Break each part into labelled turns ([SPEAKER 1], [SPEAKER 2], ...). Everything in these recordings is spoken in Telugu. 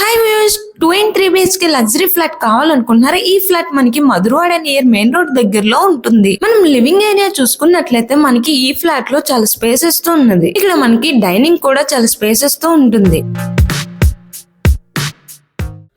[SPEAKER 1] Hi viewers, 2 and 3 BHK luxury flat కావాలనుకుంటున్నారా? ఈ ఫ్లాట్ మనకి మధురవాడ నియర్ మెయిన్ రోడ్ దగ్గరలో ఉంటుంది. మనం లివింగ్ ఏరియా చూసుకున్నట్లయితే మనకి ఈ ఫ్లాట్ లో చాలా స్పేసెస్ తో ఉన్నది. ఇక్కడ మనకి డైనింగ్ కూడా చాలా స్పేసెస్ తో ఉంటుంది.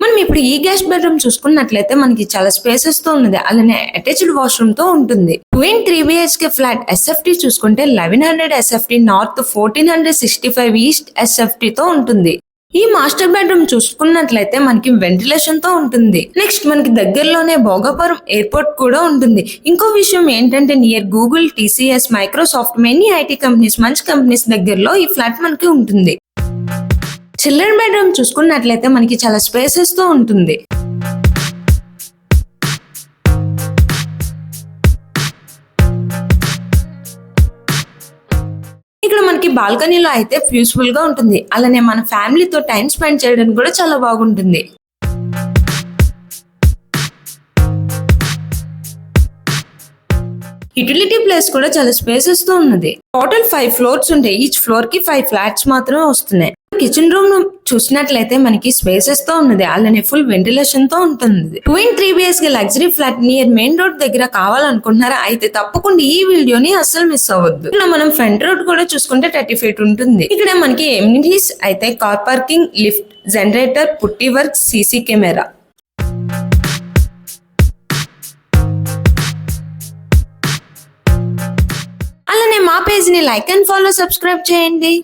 [SPEAKER 1] మనం ఇప్పుడు ఈ గెస్ట్ బెడ్రూమ్ చూసుకున్నట్లయితే మనకి చాలా స్పేసెస్ తో ఉన్నది. అలానే అటాచ్డ్ వాష్రూమ్ తో ఉంటుంది. 2 and 3 BHK ఫ్లాట్ SFT చూసుకుంటే 1100 SFT నార్త్, 1465 ఈస్ట్ SFT తో ఉంటుంది. ఈ మాస్టర్ బెడ్రూమ్ చూసుకున్నట్లయితే మనకి వెంటిలేషన్ తో ఉంటుంది. నెక్స్ట్ మనకి దగ్గరలోనే భోగాపురం ఎయిర్పోర్ట్ కూడా ఉంటుంది. ఇంకో విషయం ఏంటంటే near Google, TCS, Microsoft, many IT companies, మంచి కంపెనీస్ దగ్గరలో ఈ ఫ్లాట్ మనకి ఉంటుంది. చిల్డ్రన్ బెడ్రూమ్ చూసుకున్నట్లయితే మనకి చాలా స్పేసెస్ తో ఉంటుంది. ఇక్కడ మనకి బాల్కనీలో అయితే పీస్ఫుల్ గా ఉంటుంది. అలానే మన ఫ్యామిలీతో టైం స్పెండ్ చేయడానికి కూడా చాలా బాగుంటుంది. యూటిలిటీ ప్లేస్ కూడా చాలా స్పేసెస్ తో ఉన్నది. టోటల్ 5 ఫ్లోర్స్ ఉంటాయి. ఈచ్ ఫ్లోర్ కి 5 ఫ్లాట్స్ మాత్రమే వస్తున్నాయి. కిచెన్ రూమ్ చూసినట్లయితే మనకి స్పేసెస్ తో ఉన్నది. అలానే ఫుల్ వెంటిలేషన్ తో ఉంటుంది. 2 and 3 BHK luxury flat near main road దగ్గర కావాలనుకుంటున్నారా? అయితే తప్పకుండా ఈ వీడియోని అస్సలు మిస్ అవ్వద్దు. ఇక్కడ మనం ఫ్రంట్ రోడ్ కూడా చూసుకుంటే 30 feet ఉంటుంది. ఇక్కడ మనకి ఎమ్యూనిటీస్ అయితే కార్ పార్కింగ్, లిఫ్ట్, జనరేటర్, పుట్టి వర్క్, CC కెమెరా. అలానే మా పేజ్ ని లైక్ అండ్ ఫాలో, సబ్స్క్రైబ్ చేయండి.